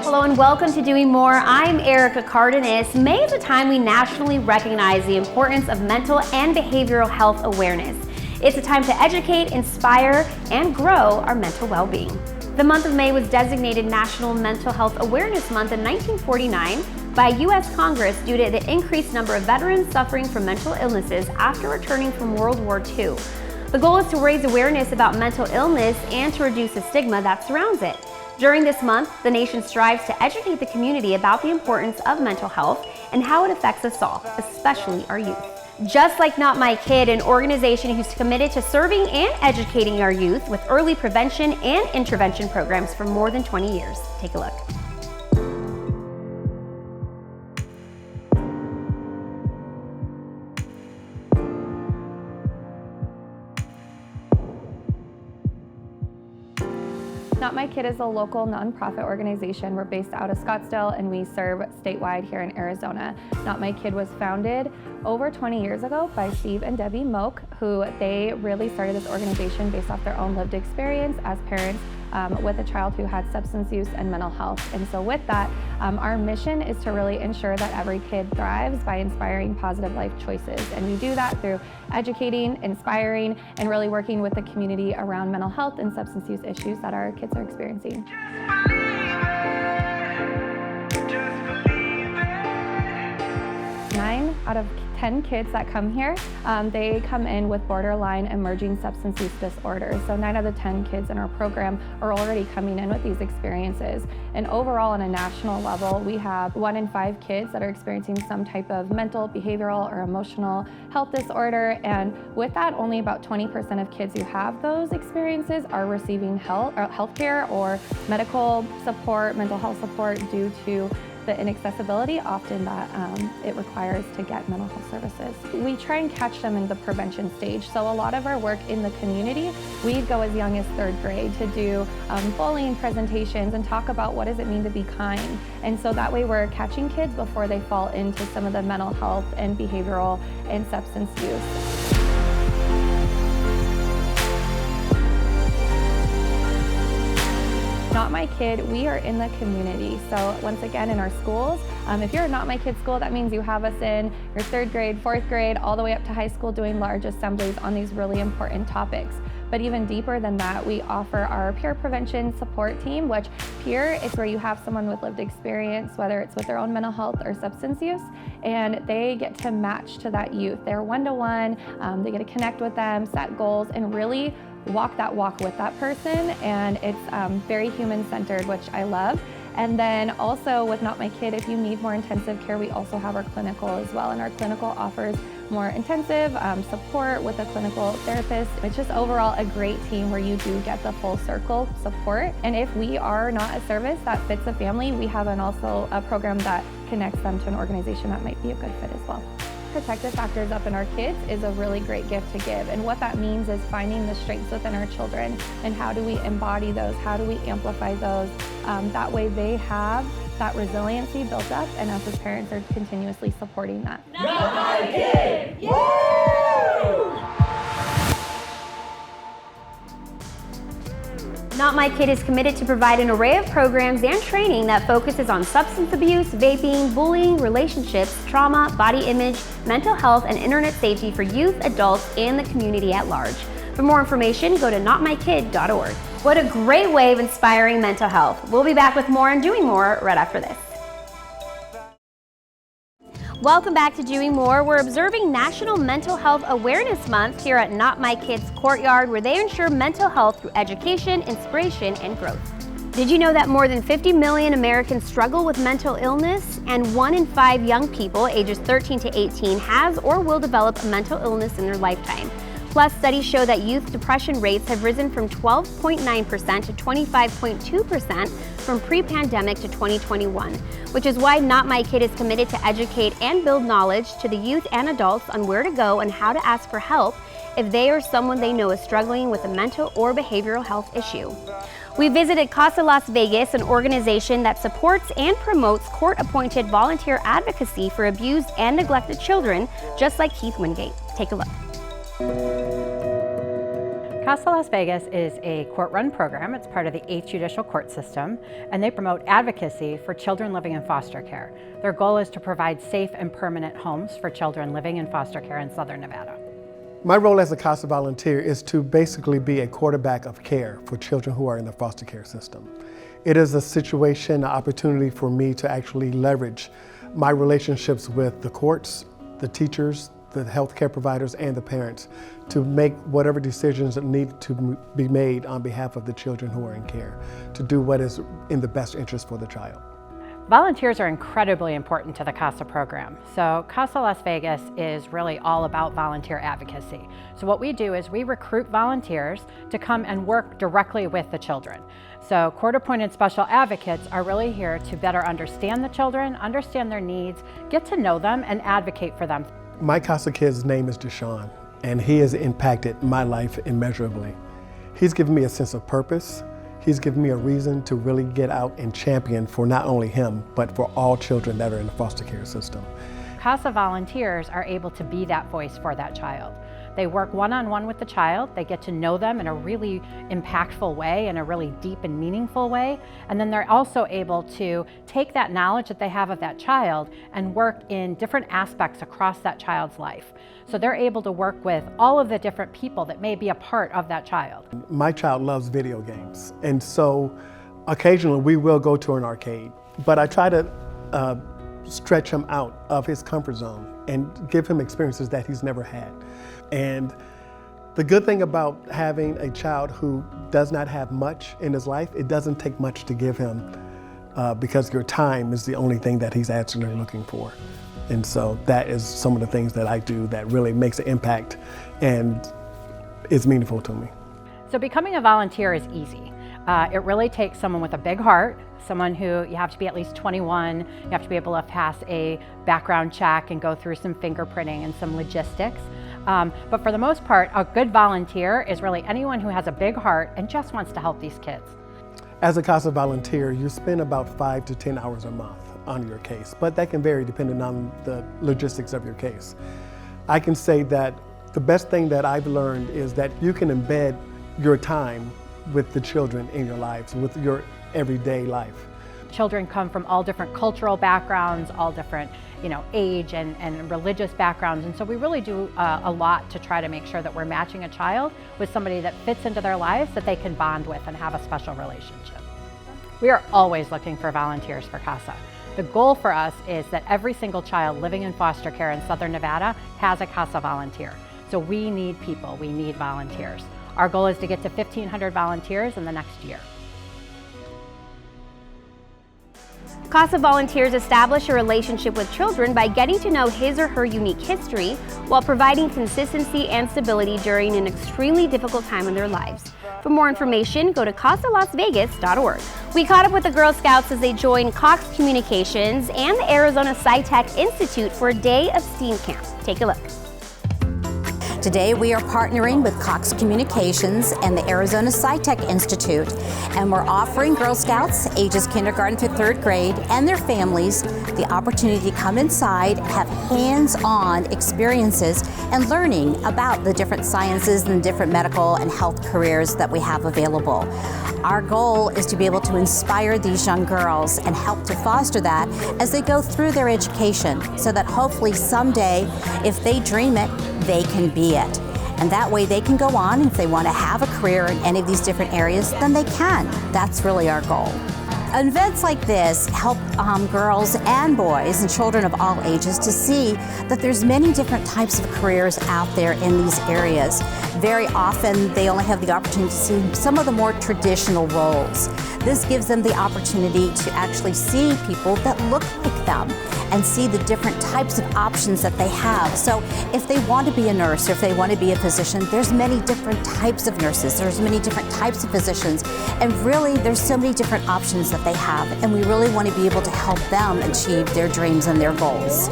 Hello and welcome to Doing More. I'm Erica Cardenas. May is a time we nationally recognize the importance of mental and behavioral health awareness. It's a time to educate, inspire, and grow our mental well-being. The month of May was designated National Mental Health Awareness Month in 1949 by U.S. Congress due to the increased number of veterans suffering from mental illnesses after returning from World War II. The goal is to raise awareness about mental illness and to reduce the stigma that surrounds it. During this month, the nation strives to educate the community about the importance of mental health and how it affects us all, especially our youth. Just like notMYkid, an organization who's committed to serving and educating our youth with early prevention and intervention programs for more than 20 years. Take a look. notMYkid is a local nonprofit organization. We're based out of Scottsdale and we serve statewide here in Arizona. notMYkid was founded over 20 years ago by Steve and Debbie Moak, who they really started this organization based off their own lived experience as parents with a child who had substance use and mental health. And so with that, our mission is to really ensure that every kid thrives by inspiring positive life choices. And we do that through educating, inspiring, and really working with the community around mental health and substance use issues that our kids are experiencing. 9 out of 10 kids that come here, they come in with borderline emerging substance use disorders. So 9 out of 10 kids in our program are already coming in with these experiences. And overall, on a national level, we have 1 in 5 kids that are experiencing some type of mental, behavioral, or emotional health disorder. And with that, only about 20% of kids who have those experiences are receiving healthcare or medical support, mental health support due to the inaccessibility often that it requires to get mental health services. We try and catch them in the prevention stage. So a lot of our work in the community, we go as young as 3rd grade to do bullying presentations and talk about what does it mean to be kind. And so that way we're catching kids before they fall into some of the mental health and behavioral and substance use. notMYkid, we are in the community. So once again, in our schools, if you're a notMYkid school, that means you have us in your 3rd grade, 4th grade, all the way up to high school doing large assemblies on these really important topics. But even deeper than that, we offer our peer prevention support team, which peer is where you have someone with lived experience, whether it's with their own mental health or substance use, and they get to match to that youth. They're one-to-one, they get to connect with them, set goals, and really walk that walk with that person, and it's very human-centered, which I love. And then also with notMYkid, if you need more intensive care, we also have our clinical as well, and our clinical offers more intensive support with a clinical therapist. It's just overall a great team where you do get the full circle support. And if we are not a service that fits a family, we have also a program that connects them to an organization that might be a good fit as well. Protective factors up in our kids is a really great gift to give, and what that means is finding the strengths within our children and how do we embody those, how do we amplify those, that way they have that resiliency built up, and us as parents are continuously supporting that. notMYkid! Woo! notMYkid is committed to provide an array of programs and training that focuses on substance abuse, vaping, bullying, relationships, trauma, body image, mental health, and internet safety for youth, adults, and the community at large. For more information, go to notMYkid.org. What a great way of inspiring mental health. We'll be back with more and Doing More right after this. Welcome back to Doing More. We're observing National Mental Health Awareness Month here at notMYkid's courtyard, where they ensure mental health through education, inspiration, and growth. Did you know that more than 50 million Americans struggle with mental illness, and 1 in 5 young people ages 13 to 18 has or will develop a mental illness in their lifetime? Plus, studies show that youth depression rates have risen from 12.9% to 25.2% from pre-pandemic to 2021, which is why notMYkid is committed to educate and build knowledge to the youth and adults on where to go and how to ask for help if they or someone they know is struggling with a mental or behavioral health issue. We visited Casa Las Vegas, an organization that supports and promotes court-appointed volunteer advocacy for abused and neglected children, just like Keith Wingate. Take a look. CASA Las Vegas is a court-run program. It's part of the 8th Judicial Court System, and they promote advocacy for children living in foster care. Their goal is to provide safe and permanent homes for children living in foster care in Southern Nevada. My role as a CASA volunteer is to basically be a quarterback of care for children who are in the foster care system. It is a situation, an opportunity for me to actually leverage my relationships with the courts, the teachers, the healthcare providers, and the parents to make whatever decisions that need to be made on behalf of the children who are in care, to do what is in the best interest for the child. Volunteers are incredibly important to the CASA program. So CASA Las Vegas is really all about volunteer advocacy. So what we do is we recruit volunteers to come and work directly with the children. So court-appointed special advocates are really here to better understand the children, understand their needs, get to know them, and advocate for them. My CASA kid's name is Deshaun, and he has impacted my life immeasurably. He's given me a sense of purpose. He's given me a reason to really get out and champion for not only him, but for all children that are in the foster care system. CASA volunteers are able to be that voice for that child. They work one-on-one with the child, they get to know them in a really impactful way, in a really deep and meaningful way, and then they're also able to take that knowledge that they have of that child and work in different aspects across that child's life. So they're able to work with all of the different people that may be a part of that child. My child loves video games, and so occasionally we will go to an arcade, but I try to stretch him out of his comfort zone and give him experiences that he's never had. And the good thing about having a child who does not have much in his life, it doesn't take much to give him because your time is the only thing that he's actually looking for. And so that is some of the things that I do that really makes an impact and is meaningful to me. So becoming a volunteer is easy. It really takes someone with a big heart, someone who you have to be at least 21, you have to be able to pass a background check and go through some fingerprinting and some logistics. But for the most part, a good volunteer is really anyone who has a big heart and just wants to help these kids. As a CASA volunteer, you spend about 5 to 10 hours a month on your case, but that can vary depending on the logistics of your case. I can say that the best thing that I've learned is that you can embed your time with the children in your lives, with your everyday life. Children come from all different cultural backgrounds, all different age and religious backgrounds, and so we really do a lot to try to make sure that we're matching a child with somebody that fits into their lives that they can bond with and have a special relationship. We are always looking for volunteers for CASA. The goal for us is that every single child living in foster care in Southern Nevada has a CASA volunteer. So we need people, we need volunteers. Our goal is to get to 1,500 volunteers in the next year. CASA volunteers establish a relationship with children by getting to know his or her unique history while providing consistency and stability during an extremely difficult time in their lives. For more information, go to casalasvegas.org. We caught up with the Girl Scouts as they joined Cox Communications and the Arizona SciTech Institute for a day of STEAM camp. Take a look. Today we are partnering with Cox Communications and the Arizona SciTech Institute, and we're offering Girl Scouts ages kindergarten through 3rd grade and their families the opportunity to come inside, have hands-on experiences, and learning about the different sciences and different medical and health careers that we have available. Our goal is to be able to inspire these young girls and help to foster that as they go through their education, so that hopefully someday, if they dream it, they can be it. And that way they can go on, and if they want to have a career in any of these different areas, then they can. That's really our goal. Events like this help girls and boys and children of all ages to see that there's many different types of careers out there in these areas. Very often they only have the opportunity to see some of the more traditional roles. This gives them the opportunity to actually see people that look like them and see the different types of options that they have. So if they want to be a nurse or if they want to be a physician, there's many different types of nurses, there's many different types of physicians, and really there's so many different options that they have, and we really want to be able to help them achieve their dreams and their goals.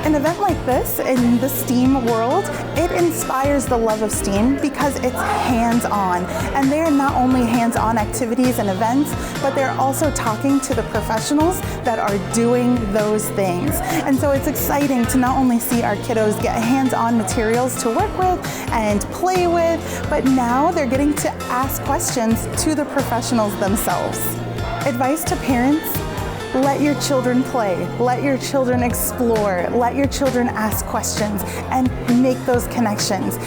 An event like this in the STEAM world, it inspires the love of STEAM because it's hands-on. And they're not only hands-on activities and events, but they're also talking to the professionals that are doing those things. And so it's exciting to not only see our kiddos get hands-on materials to work with and play with, but now they're getting to ask questions to the professionals themselves. Advice to parents: let your children play, let your children explore, let your children ask questions and make those connections.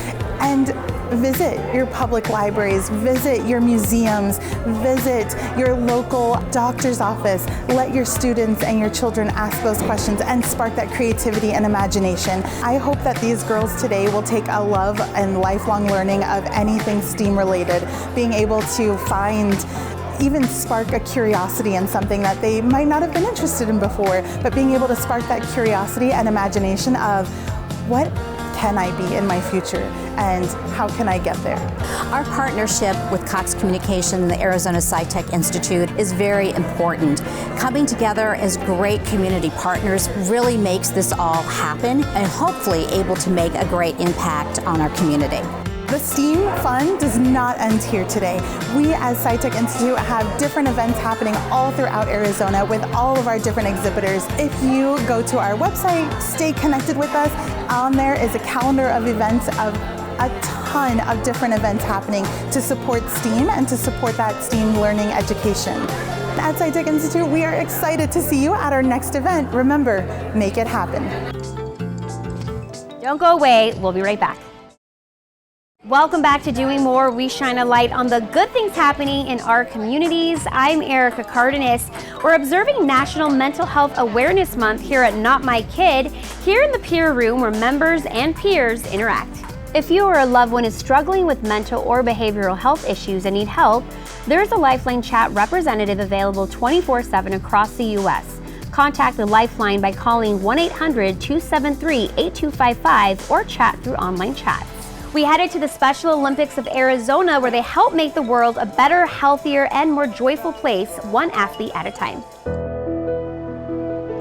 And visit your public libraries, visit your museums, visit your local doctor's office. Let your students and your children ask those questions and spark that creativity and imagination. I hope that these girls today will take a love and lifelong learning of anything STEAM related, being able to find even spark a curiosity in something that they might not have been interested in before, but being able to spark that curiosity and imagination of what can I be in my future and how can I get there? Our partnership with Cox Communication and the Arizona SciTech Institute is very important. Coming together as great community partners really makes this all happen and hopefully able to make a great impact on our community. The STEAM fun does not end here today. We as SciTech Institute have different events happening all throughout Arizona with all of our different exhibitors. If you go to our website, stay connected with us. On there is a calendar of events of a ton of different events happening to support STEAM and to support that STEAM learning education. At SciTech Institute, we are excited to see you at our next event. Remember, make it happen. Don't go away, we'll be right back. Welcome back to Doing More. We shine a light on the good things happening in our communities. I'm Erica Cardenas. We're observing National Mental Health Awareness Month here at notMYkid, here in the peer room where members and peers interact. If you or a loved one is struggling with mental or behavioral health issues and need help, there's a Lifeline chat representative available 24/7 across the U.S. Contact the Lifeline by calling 1-800-273-8255 or chat through online chats. We headed to the Special Olympics of Arizona where they help make the world a better, healthier, and more joyful place, one athlete at a time.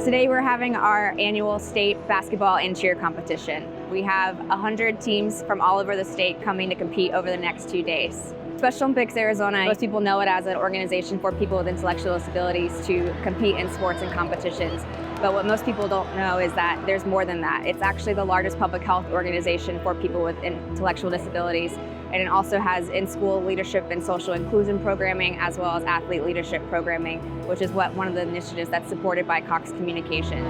Today we're having our annual state basketball and cheer competition. We have 100 teams from all over the state coming to compete over the next 2 days. Special Olympics Arizona, most people know it as an organization for people with intellectual disabilities to compete in sports and competitions. But what most people don't know is that there's more than that. It's actually the largest public health organization for people with intellectual disabilities. And it also has in-school leadership and social inclusion programming, as well as athlete leadership programming, which is one of the initiatives that's supported by Cox Communications.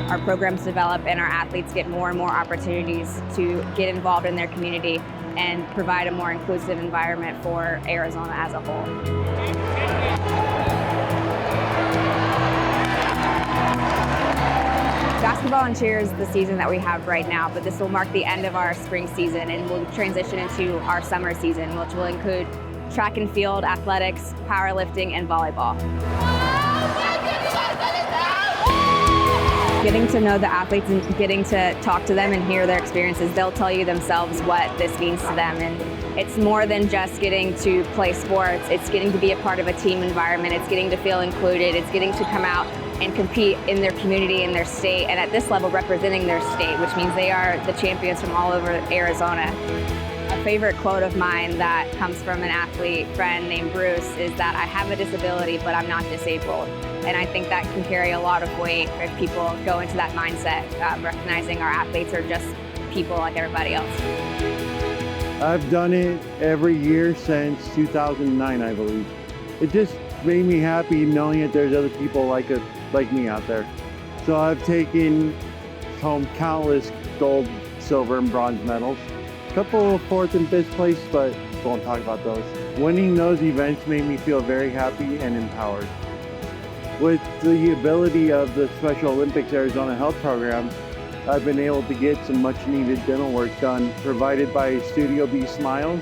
Our programs develop and our athletes get more and more opportunities to get involved in their community and provide a more inclusive environment for Arizona as a whole. Basketball and cheer is the season that we have right now, but this will mark the end of our spring season and we'll transition into our summer season, which will include track and field, athletics, powerlifting, and volleyball. Getting to know the athletes and getting to talk to them and hear their experiences, they'll tell you themselves what this means to them. And it's more than just getting to play sports, it's getting to be a part of a team environment, it's getting to feel included, it's getting to come out and compete in their community, in their state, and at this level representing their state, which means they are the champions from all over Arizona. A favorite quote of mine that comes from an athlete friend named Bruce is that I have a disability, but I'm not disabled. And I think that can carry a lot of weight if people go into that mindset, recognizing our athletes are just people like everybody else. I've done it every year since 2009, I believe. It just made me happy knowing that there's other people like me out there. So I've taken home countless gold, silver, and bronze medals. A couple of fourth and fifth place, but won't talk about those. Winning those events made me feel very happy and empowered. With the ability of the Special Olympics Arizona Health Program, I've been able to get some much needed dental work done, provided by Studio B Smiles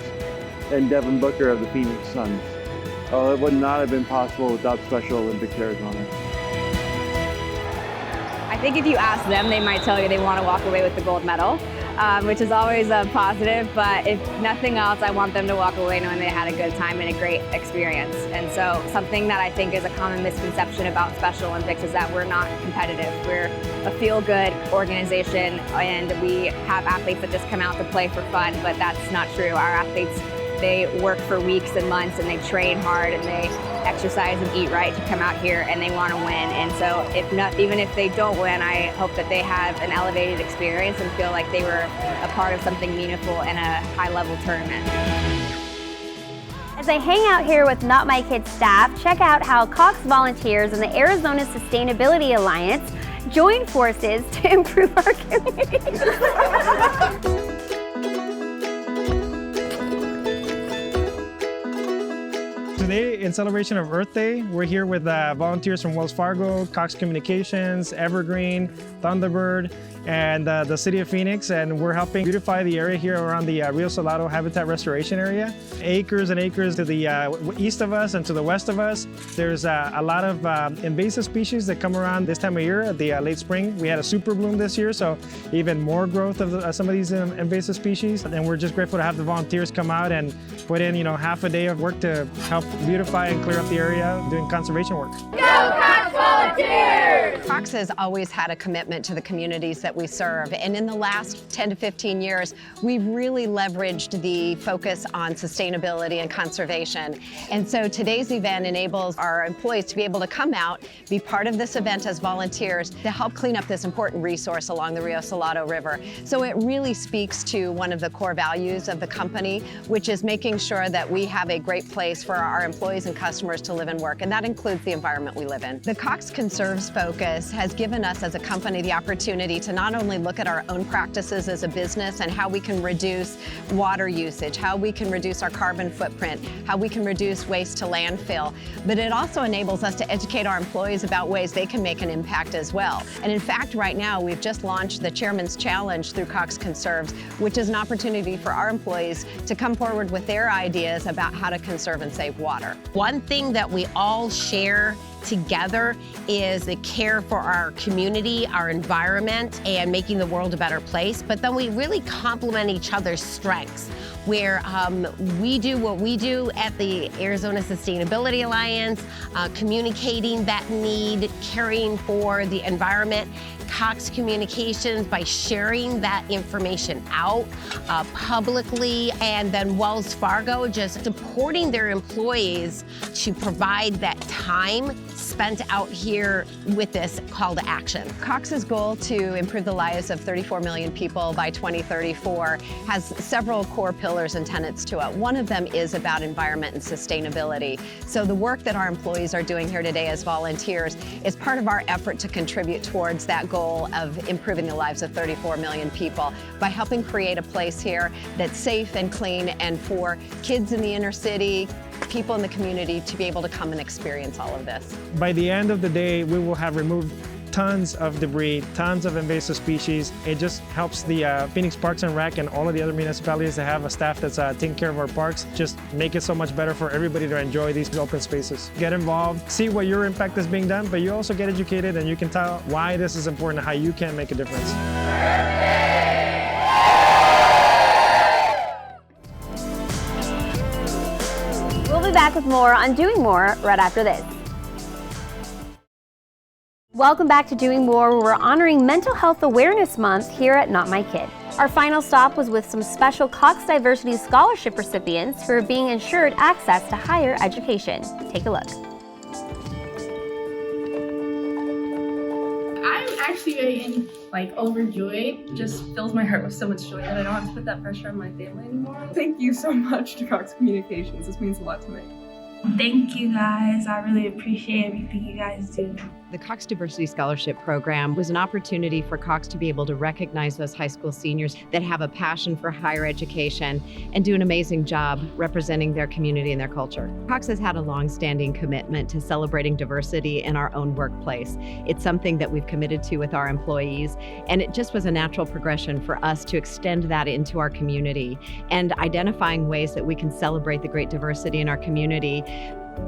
and Devin Booker of the Phoenix Suns. It would not have been possible without Special Olympics Arizona. I think if you ask them, they might tell you they want to walk away with the gold medal. which is always a positive, but if nothing else, I want them to walk away knowing they had a good time and a great experience. And so something that I think is a common misconception about Special Olympics is that we're not competitive. We're a feel-good organization, and we have athletes that just come out to play for fun, but that's not true. Our athletes, they work for weeks and months, and they train hard, and they exercise and eat right to come out here, and they want to win. And so even if they don't win, I hope that they have an elevated experience and feel like they were a part of something meaningful in a high-level tournament. As I hang out here with notMYkid staff, check out how Cox volunteers and the Arizona Sustainability Alliance join forces to improve our community. Today, in celebration of Earth Day, we're here with volunteers from Wells Fargo, Cox Communications, Evergreen, Thunderbird, and the City of Phoenix, and we're helping beautify the area here around the Rio Salado Habitat Restoration Area. Acres and acres to the east of us and to the west of us. There's a lot of invasive species that come around this time of year at the late spring. We had a super bloom this year, so even more growth of some of these invasive species. And we're just grateful to have the volunteers come out and put in, half a day of work to help beautify and clear up the area doing conservation work. Go Cox volunteers! Cox has always had a commitment to the communities that we serve, and in the last 10 to 15 years, we've really leveraged the focus on sustainability and conservation. And so today's event enables our employees to be able to come out, be part of this event as volunteers to help clean up this important resource along the Rio Salado River. So it really speaks to one of the core values of the company, which is making sure that we have a great place for our employees and customers to live and work, and that includes the environment we live in. The Cox Conserves focus has given us as a company the opportunity to not only look at our own practices as a business and how we can reduce water usage, how we can reduce our carbon footprint, how we can reduce waste to landfill, but it also enables us to educate our employees about ways they can make an impact as well. And in fact, right now, we've just launched the Chairman's Challenge through Cox Conserves, which is an opportunity for our employees to come forward with their ideas about how to conserve and save water. One thing that we all share together is the care for our community, our environment, and making the world a better place. But then we really complement each other's strengths, where we do what we do at the Arizona Sustainability Alliance, communicating that need, caring for the environment. Cox Communications by sharing that information out publicly, and then Wells Fargo just supporting their employees to provide that time spent out here with this call to action. Cox's goal to improve the lives of 34 million people by 2034 has several core pillars and tenets to it. One of them is about environment and sustainability. So the work that our employees are doing here today as volunteers is part of our effort to contribute towards that goal of improving the lives of 34 million people by helping create a place here that's safe and clean, and for kids in the inner city, people in the community to be able to come and experience all of this. By the end of the day, we will have removed tons of debris, tons of invasive species. It just helps the Phoenix Parks and Rec and all of the other municipalities that have a staff that's taking care of our parks, just make it so much better for everybody to enjoy these open spaces. Get involved, see what your impact is being done, but you also get educated and you can tell why this is important and how you can make a difference. We'll be back with more on Doing More right after this. Welcome back to Doing More, where we're honoring Mental Health Awareness Month here at notMYkid. Our final stop was with some special Cox Diversity Scholarship recipients who are being ensured access to higher education. Take a look. I'm actually overjoyed. Just fills my heart with so much joy that I don't have to put that pressure on my family anymore. Thank you so much to Cox Communications. This means a lot to me. Thank you guys. I really appreciate everything you guys do. The Cox Diversity Scholarship Program was an opportunity for Cox to be able to recognize those high school seniors that have a passion for higher education and do an amazing job representing their community and their culture. Cox has had a long-standing commitment to celebrating diversity in our own workplace. It's something that we've committed to with our employees, and it just was a natural progression for us to extend that into our community and identifying ways that we can celebrate the great diversity in our community.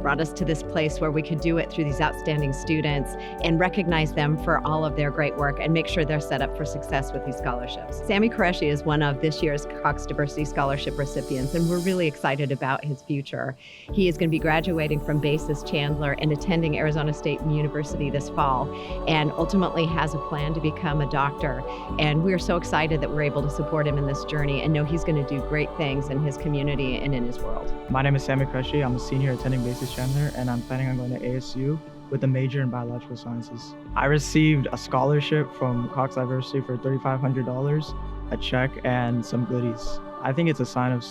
brought us to this place where we could do it through these outstanding students and recognize them for all of their great work and make sure they're set up for success with these scholarships. Sammy Qureshi is one of this year's Cox Diversity Scholarship recipients, and we're really excited about his future. He is going to be graduating from Basis Chandler and attending Arizona State University this fall, and ultimately has a plan to become a doctor. And we're so excited that we're able to support him in this journey and know he's going to do great things in his community and in his world. My name is Sammy Qureshi. I'm a senior attending Basis Chandler, and I'm planning on going to ASU with a major in biological sciences. I received a scholarship from Cox Diversity for $3,500, a check, and some goodies. I think it's a sign of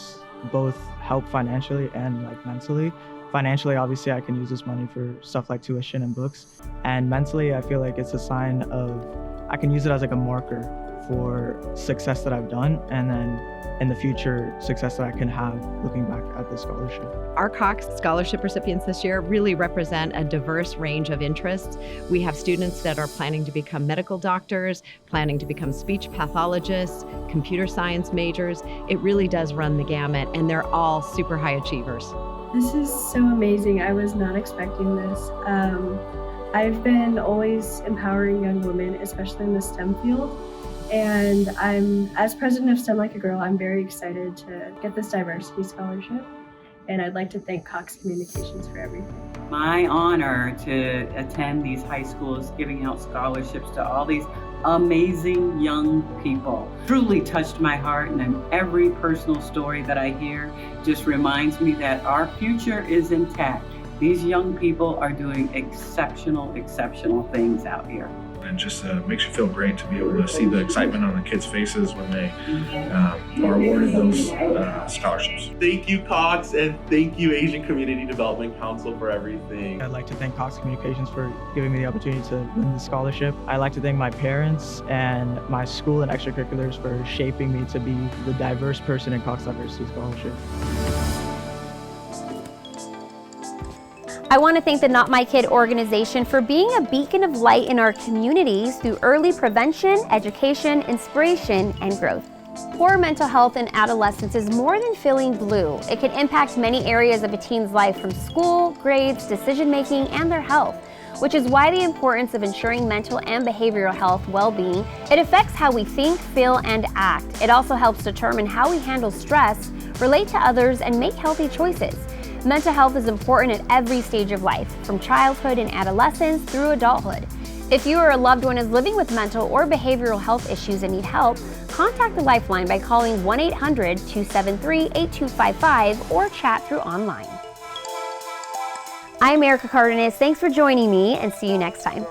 both help financially and mentally. Financially, obviously, I can use this money for stuff like tuition and books. And mentally, I feel like it's a sign of, I can use it as a marker for success that I've done, and then in the future, success that I can have looking back at this scholarship. Our Cox Scholarship recipients this year really represent a diverse range of interests. We have students that are planning to become medical doctors, planning to become speech pathologists, computer science majors. It really does run the gamut, and they're all super high achievers. This is so amazing. I was not expecting this. I've been always empowering young women, especially in the STEM field. And as president of STEM Like a Girl, I'm very excited to get this diversity scholarship. And I'd like to thank Cox Communications for everything. My honor to attend these high schools, giving out scholarships to all these amazing young people. Truly touched my heart, and every personal story that I hear just reminds me that our future is intact. These young people are doing exceptional things out here. And just makes you feel great to be able to see the excitement on the kids' faces when they are awarded those scholarships. Thank you, Cox, and thank you, Asian Community Development Council, for everything. I'd like to thank Cox Communications for giving me the opportunity to win the scholarship. I'd like to thank my parents and my school and extracurriculars for shaping me to be the diverse person in Cox Diversity Scholarship. I want to thank the notMYkid organization for being a beacon of light in our communities through early prevention, education, inspiration, and growth. Poor mental health in adolescence is more than feeling blue. It can impact many areas of a teen's life, from school, grades, decision-making, and their health, which is why the importance of ensuring mental and behavioral health well-being. It affects how we think, feel, and act. It also helps determine how we handle stress, relate to others, and make healthy choices. Mental health is important at every stage of life, from childhood and adolescence through adulthood. If you or a loved one is living with mental or behavioral health issues and need help, contact the Lifeline by calling 1-800-273-8255 or chat through online. I'm Erica Cardenas. Thanks for joining me, and see you next time.